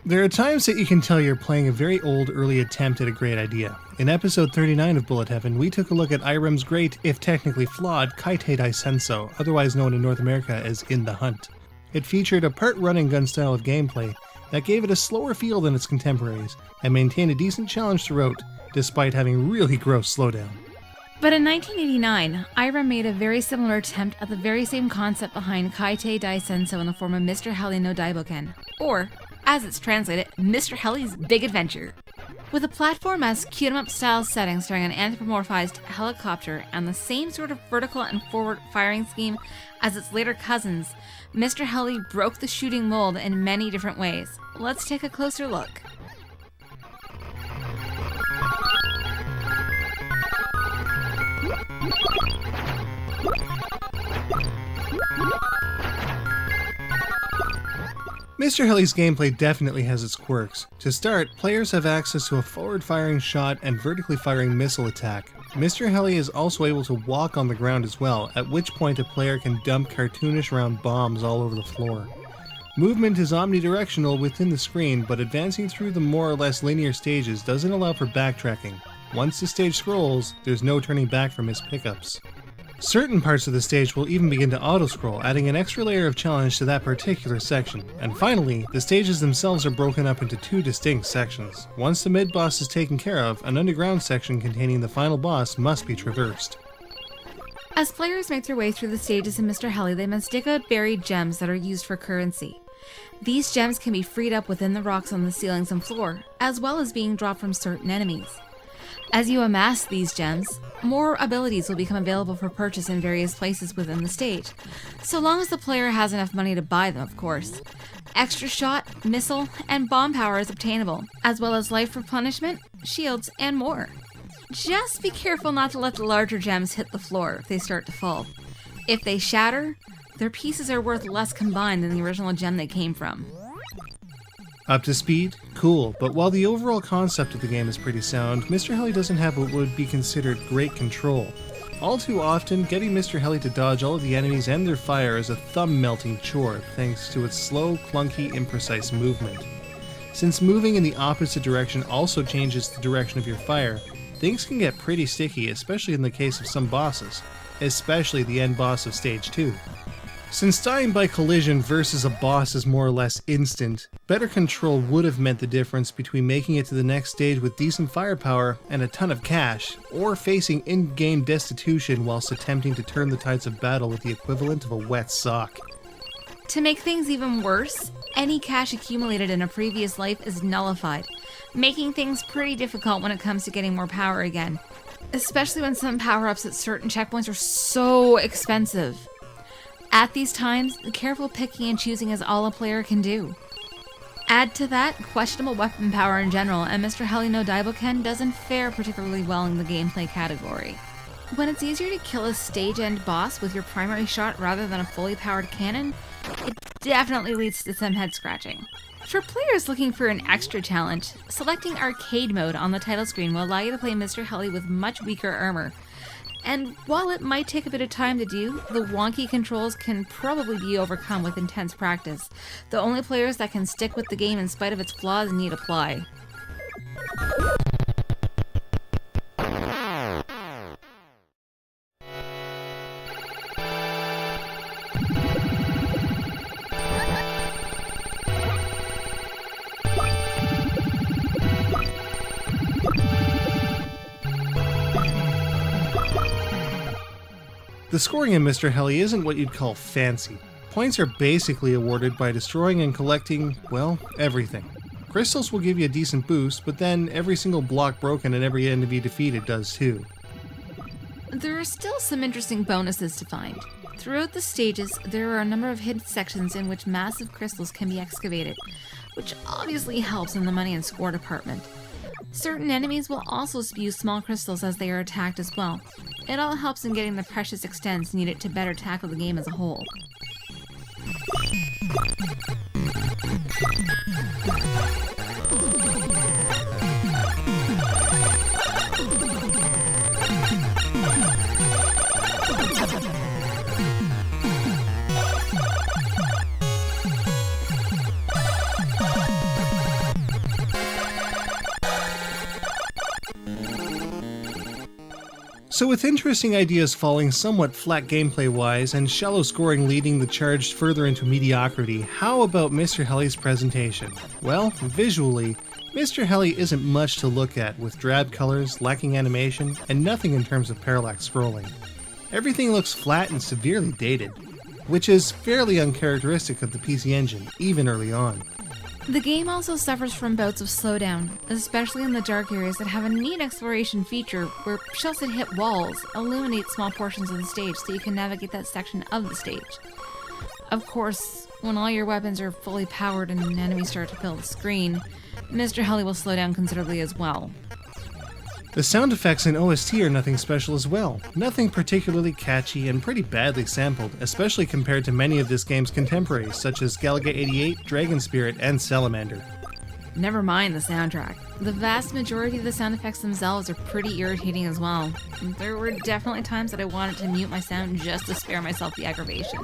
There are times that you can tell you're playing a very old, early attempt at a great idea. In episode 39 of Bullet Heaven, we took a look at Irem's great, if technically flawed, Kaitei Daisensou, otherwise known in North America as In the Hunt. It featured a part run-and-gun style of gameplay that gave it a slower feel than its contemporaries, and maintained a decent challenge throughout, despite having really gross slowdown. But in 1989, Irem made a very similar attempt at the very same concept behind Kaitei Daisensou in the form of Mr. Heli no Dai Bouken, or, as it's translated, Mr. Heli's Big Adventure. With a platform-esque cute-em-up style setting starring an anthropomorphized helicopter and the same sort of vertical and forward firing scheme as its later cousins, Mr. Heli broke the shooting mold in many different ways. Let's take a closer look. Mr. Heli's gameplay definitely has its quirks. To start, players have access to a forward-firing shot and vertically firing missile attack. Mr. Heli is also able to walk on the ground as well, at which point a player can dump cartoonish round bombs all over the floor. Movement is omnidirectional within the screen, but advancing through the more or less linear stages doesn't allow for backtracking. Once the stage scrolls, there's no turning back from his pickups. Certain parts of the stage will even begin to auto-scroll, adding an extra layer of challenge to that particular section. And finally, the stages themselves are broken up into two distinct sections. Once the mid-boss is taken care of, an underground section containing the final boss must be traversed. As players make their way through the stages in Mr. Heli, they must dig out buried gems that are used for currency. These gems can be freed up within the rocks on the ceilings and floor, as well as being dropped from certain enemies. As you amass these gems, more abilities will become available for purchase in various places within the stage, so long as the player has enough money to buy them, of course. Extra shot, missile, and bomb power is obtainable, as well as life replenishment, shields, and more. Just be careful not to let the larger gems hit the floor if they start to fall. If they shatter, their pieces are worth less combined than the original gem they came from. Up to speed? Cool, but while the overall concept of the game is pretty sound, Mr. Heli doesn't have what would be considered great control. All too often, getting Mr. Heli to dodge all of the enemies and their fire is a thumb-melting chore thanks to its slow, clunky, imprecise movement. Since moving in the opposite direction also changes the direction of your fire, things can get pretty sticky, especially in the case of some bosses, especially the end boss of Stage 2. Since dying by collision versus a boss is more or less instant, better control would have meant the difference between making it to the next stage with decent firepower and a ton of cash, or facing in-game destitution whilst attempting to turn the tides of battle with the equivalent of a wet sock. To make things even worse, any cash accumulated in a previous life is nullified, making things pretty difficult when it comes to getting more power again, especially when some power-ups at certain checkpoints are so expensive. At these times, careful picking and choosing is all a player can do. Add to that questionable weapon power in general, and Mr. Heli no Dai Bouken doesn't fare particularly well in the gameplay category. When it's easier to kill a stage-end boss with your primary shot rather than a fully powered cannon, it definitely leads to some head-scratching. For players looking for an extra challenge, selecting Arcade Mode on the title screen will allow you to play Mr. Heli with much weaker armor. And while it might take a bit of time to do, the wonky controls can probably be overcome with intense practice. The only players that can stick with the game in spite of its flaws need apply. The scoring in Mr. Heli isn't what you'd call fancy. Points are basically awarded by destroying and collecting, well, everything. Crystals will give you a decent boost, but then every single block broken and every enemy defeated does too. There are still some interesting bonuses to find. Throughout the stages, there are a number of hidden sections in which massive crystals can be excavated, which obviously helps in the money and score department. Certain enemies will also spew small crystals as they are attacked as well. It all helps in getting the precious extents needed to better tackle the game as a whole. So with interesting ideas falling somewhat flat gameplay-wise and shallow scoring leading the charge further into mediocrity, how about Mr. Heli's presentation? Well, visually, Mr. Heli isn't much to look at, with drab colors, lacking animation, and nothing in terms of parallax scrolling. Everything looks flat and severely dated, which is fairly uncharacteristic of the PC Engine, even early on. The game also suffers from bouts of slowdown, especially in the dark areas that have a neat exploration feature where shells that hit walls illuminate small portions of the stage so you can navigate that section of the stage. Of course, when all your weapons are fully powered and enemies start to fill the screen, Mr. Heli will slow down considerably as well. The sound effects in OST are nothing special as well, nothing particularly catchy and pretty badly sampled, especially compared to many of this game's contemporaries such as Galaga 88, Dragon Spirit, and Salamander. Never mind the soundtrack. The vast majority of the sound effects themselves are pretty irritating as well. There were definitely times that I wanted to mute my sound just to spare myself the aggravation.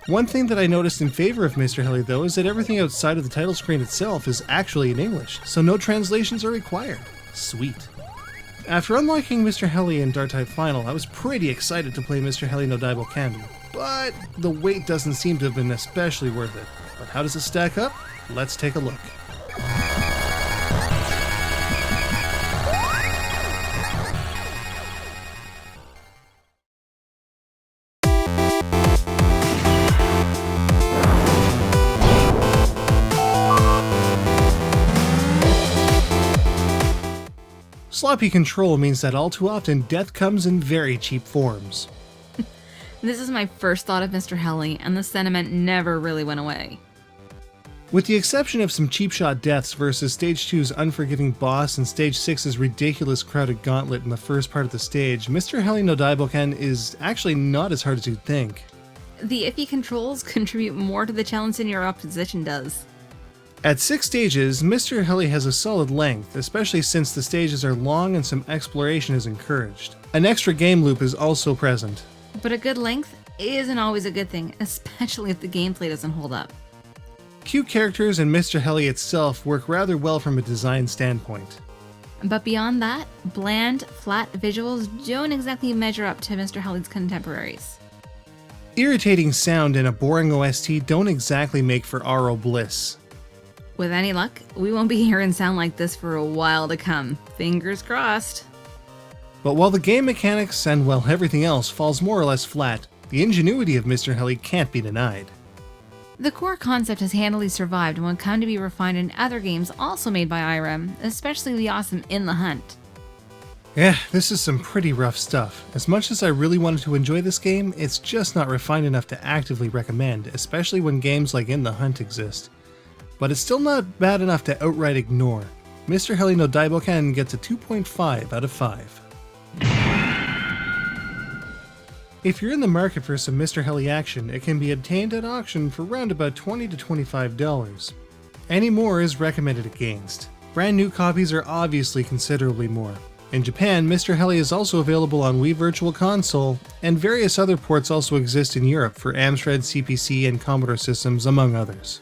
One thing that I noticed in favor of Mr. Heli though is that everything outside of the title screen itself is actually in English, so no translations are required. Sweet. After unlocking Mr. Heli in Dark Type Final, I was pretty excited to play Mr. Heli no Dai Bouken, but the wait doesn't seem to have been especially worth it. But how does it stack up? Let's take a look. Sloppy control means that all too often death comes in very cheap forms. This is my first thought of Mr. Heli, and the sentiment never really went away. With the exception of some cheap shot deaths versus Stage 2's unforgiving boss and Stage 6's ridiculous crowded gauntlet in the first part of the stage, Mr. Heli no Dai Bouken is actually not as hard as you'd think. The iffy controls contribute more to the challenge than your opposition does. At 6 stages, Mr. Heli has a solid length, especially since the stages are long and some exploration is encouraged. An extra game loop is also present. But a good length isn't always a good thing, especially if the gameplay doesn't hold up. Cute characters and Mr. Heli itself work rather well from a design standpoint. But beyond that, bland, flat visuals don't exactly measure up to Mr. Heli's contemporaries. Irritating sound and a boring OST don't exactly make for RO bliss. With any luck, we won't be hearing sound like this for a while to come. Fingers crossed. But while the game mechanics and, well, everything else falls more or less flat, the ingenuity of Mr. Heli can't be denied. The core concept has handily survived and will come to be refined in other games also made by IREM, especially the awesome In the Hunt. Yeah, this is some pretty rough stuff. As much as I really wanted to enjoy this game, it's just not refined enough to actively recommend, especially when games like In the Hunt exist. But it's still not bad enough to outright ignore. Mr. Heli no Dai Bouken gets a 2.5 out of 5. If you're in the market for some Mr. Heli action, it can be obtained at auction for around about $20 to $25. Any more is recommended against. Brand new copies are obviously considerably more. In Japan, Mr. Heli is also available on Wii Virtual Console, and various other ports also exist in Europe for Amstrad CPC and Commodore systems, among others.